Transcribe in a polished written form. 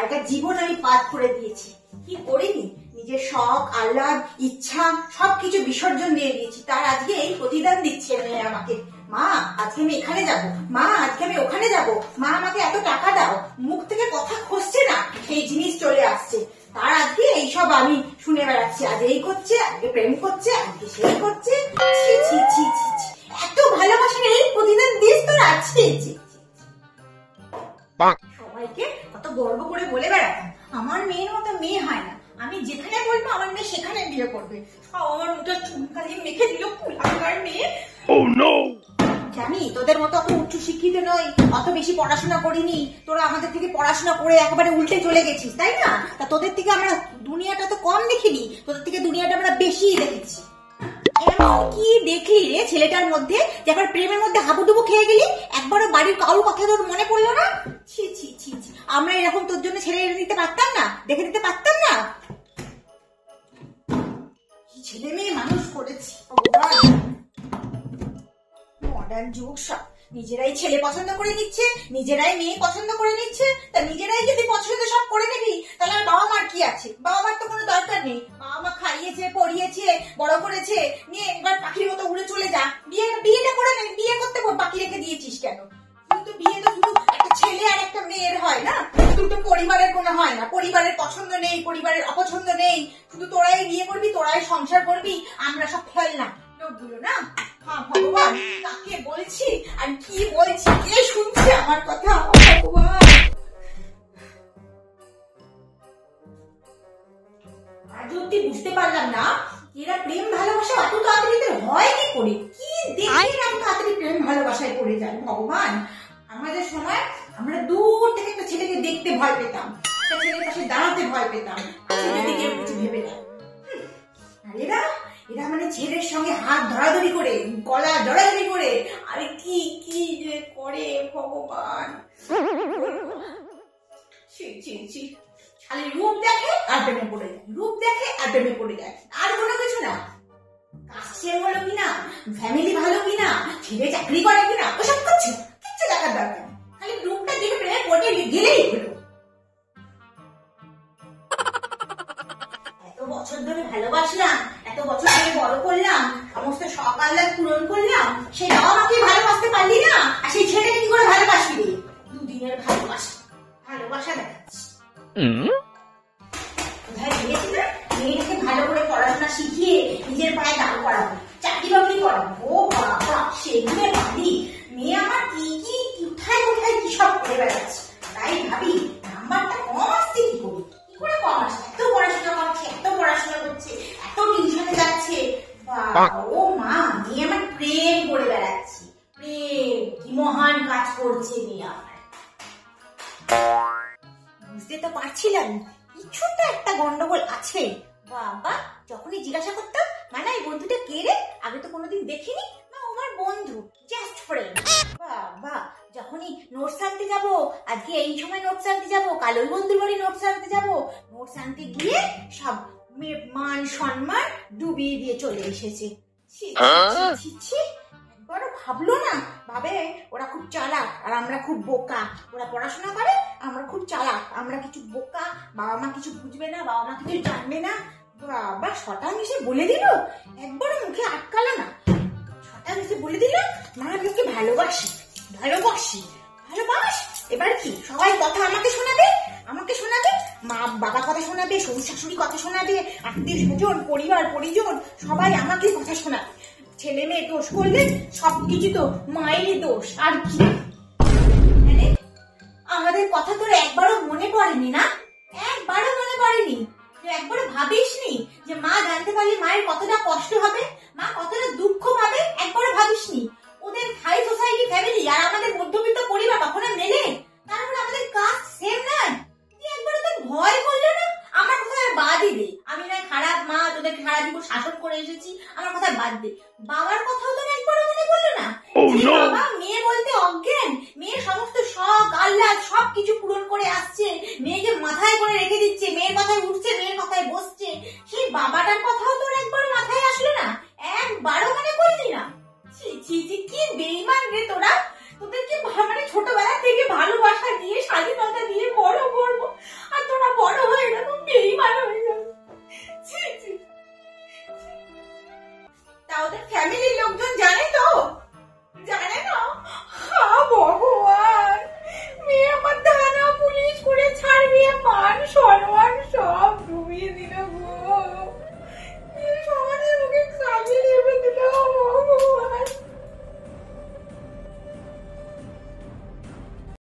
সারাটা জীবন আমি পাত করে দিয়েছি, কি করিনি, নিজের শখ আহ্লাদ ইচ্ছা সবকিছু বিসর্জন দিয়ে দিয়েছি। তার আজকে এই প্রতিদান দিচ্ছে মেয়ে আমাকে। মা আজকে আমি এখানে যাব, মা আজকে আমি ওখানে যাব, মা আমাকে এত টাকা দাও। মুখ থেকে কথা খসছে না, সেই জিনিস চলে আসছে। তার আজকে এইসব আমি শুনে বেড়াচ্ছি, আজ এই করছে, আজকে প্রেম করছে, আজকে সেই করছে। ছি ছি ছি ছি ছি, এত ভালোবাসার এই প্রতিদান দিস তোর আছে। সবাইকে কত গর্ব করে বলে বেড়াতাম আমার মেয়ের মতো মেয়ে হয় না, আমি যেখানে বলবো আমার মেয়ে সেখানে বিয়ে করবে। সব আমার মুখটা চুনকালি মেখে দিল কুলাঙ্গার মেয়ে। জানি তোদের মতো অত উচ্চ শিক্ষিত নই, অত বেশি পড়াশোনা করিনি, তোরা আমাদের থেকে পড়াশোনা করে একেবারে উল্টে চলে গেছিস, তাই না? তা তোদের থেকে আমরা দুনিয়াটা তো কম দেখিনি, তোদের থেকে দুনিয়াটা আমরা বেশি দেখেছি। কি দেখলি রে ছেলেটার মধ্যে, যে একবার প্রেমের মধ্যে হাবুডুবু খেয়ে গেলি, একবারও বাড়ির কারোর কথা তোর মনে পড়লো না? ছি ছি ছি ছি, আমরা এরকম তোর জন্য ছেড়ে দিতে পারতাম না, দেখে দিতে পারতাম না? কি ছেলে মেয়ে মানুষ করেছি, মডার্ন যুগ সব। নিজেরাই ছেলে পছন্দ করে নিচ্ছে, নিজেরাই মেয়ে পছন্দ করে নিচ্ছে। তা নিজেরাই যদি পছন্দ সব করে নিবি, তাহলে আর বাবা মার কি আছে? বাবা মার তো কোনো দরকার নেই। বাবা মা খাইয়েছে, পড়িয়েছে, বড় করেছে, নিয়ে এবার পাখির মতো উড়ে চলে যা। বিয়েটা করে নে, বিয়ে করতে বাকি রেখে দিয়েছিস কেন? কিন্তু বিয়ে তো শুধু একটা ছেলে আর একটা মেয়ের হয় না, দুটো পরিবারের কোনো হয় না। পরিবারের পছন্দ নেই, পরিবারের অপছন্দ নেই, শুধু তোরাই বিয়ে করবি, তোরাই সংসার করবি, আমরা সব ফেললাম লোকগুলো না। হ্যাঁ ভগবান, কাকে বলছি আর কি বলছি, কে শুনছে আমার কথা? ভগবান, আজ অব্দি বুঝতে পারলাম না এরা প্রেম ভালোবাসা এত তাড়াতাড়ি হয় কি করে, কি দেখে এত তাড়াতাড়ি প্রেম ভালোবাসায় পড়ে যায়। ভগবান, আমাদের সময় আমরা দূর থেকে একটা ছেলেকে দেখতে ভয় পেতাম, একটা ছেলের পাশে দাঁড়াতে ভয় পেতাম, ছেলেদিকে কিছু ভেবে না। আর এরা মানে ছেলের সঙ্গে হাত ধরাধরি করে, গলা জড়াজড়ি করে, আরে কি কি যে করে ভগবান। খালি রূপ দেখে আর প্রেমে পড়ে যায়, রূপ দেখে আর প্রেমে পড়ে যায়, আর কোনো কিছু না। কাছে ভালো কিনা, ফ্যামিলি ভালো কিনা, ছেলে চাকরি করে কিনা, ওসব কিচ্ছু দেখার দরকার নেই, খালি রূপটা দেখে প্রেমে পড়ে গেলেই হলো। এত বছর ধরে ভালোবাসলাম, এত বছর ধরে বড় করলাম, সমস্ত শখ আহ্লাদ পূরণ করলাম, সেই বাবা মাকে ভালোবাসতে পারলি না, আর সেই ছেলেকে কি করে ভালোবাসবি? দুদিনের ভালোবাসা দেখাচ্ছি। কোথায় গিয়েছি না, মেয়েটাকে ভালো করে পড়াশোনা শিখিয়ে নিজের পায়ে দাঁড় করাবো, চাকরি বাকরি করাবো। ও বাবা, সেগুলো ভাবি মেয়ে আমার কি কি কোথায় কোথায় কি সব করে বেড়াচ্ছে। তাই ভাবি নাম্বারটা কম আসছে কি করে কম আসছে? এত পড়াশোনা করছে, এত পড়াশোনা করছে, এত টিউশনে যাচ্ছে, ও মা, মেয়ে আমার প্রেম করে বেড়াচ্ছে। প্রেম কি মহান কাজ করছে মেয়ে আমার। বুঝতে তো পারছিলাম কিছুটা একটা গন্ডগোল আছে। বাবা, যখনই জিজ্ঞাসা করতাম মানে এই বন্ধুটা কে রে, আগে তো কোনোদিন দেখিনি, না আমার বন্ধু, জাস্ট ফ্রেন্ড। বাবা, যখনই নোটস আনতে যাবো, আজকে এই সময় নোটস আনতে যাবো, কাল ওই বন্ধুর বাড়ি নোটস আনতে যাবো, নোটস আনতে গিয়ে সব মান সম্মান ডুবিয়ে দিয়ে চলে এসেছে। একবারও ভাবলো না, ভাবে ওরা খুব চালাক আর আমরা খুব বোকা, ওরা পড়াশোনা করে আমরা খুব চালাক, আমরা কিছু বোকা, বাবা মা কিছু বুঝবে না, বাবা মা কিছু জানবে না। বাবা শতাংশে বলে দিল, একবারও মুখে আটকালো না, শতাংশে বলে দিল মা আমি ওকে ভালোবাসি। এবার কি সবাই কথা আমাকে শোনাবে, মা বাবা কথা শোনাবে, শ্বশুর শাশুড়ি কথা শোনাবে, আত্মীয় স্বজন পরিবার পরিজন সবাই আমাকে কথা শোনাবে। ছেলে মেয়ে দোষ করলে সবকিছু তো মায়েরই দোষ, আর কি? আমাদের কথা তোর একবারও মনে পড়েনি না? একবারও মনে পড়েনি? তুই একবারও ভাবিসনি যে মা জানতে পারলে মায়ের কতটা কষ্ট হবে, মা কতটা দুঃখ পাবে? একবারও ভাবিসনি? ওদের হাই সোসাইটি ফ্যামিলি আর আমাদের মধ্যবিত্ত পরিবার কখনো মেলে? তারপরে আমাদের কাস্ট সেম নয়? তুই একবারও তোর ভয় করলো না? আমার কথা বাদই দে, আমি না খারাপ মা, তোদের সারা জীবন শাসন করে এসেছি, আমার কথা বাদ দে। বাবার কথাও তো একবারও মনে পড়লো না? বাবা মেয়ে বলতে অজ্ঞান, মেয়ে সমস্ত শখ আহ্লাদ সবকিছু পূরণ করে আসছে, মেয়েকে মাথায় করে রেখে দিচ্ছে, মেয়ের কথায় উঠছে, মেয়ের কথায় বসছে, সেই বাবাটার কথাও তোর একবারও মাথায় আসলো না? একবারও মনে করলি না? কি বেঈমান রে তোরা! তোদেরকে মানে ছোটবেলা থেকে ভালোবাসা দিয়ে স্বাধীনতা দিয়ে বড় করবো, আর ফ্যামিলি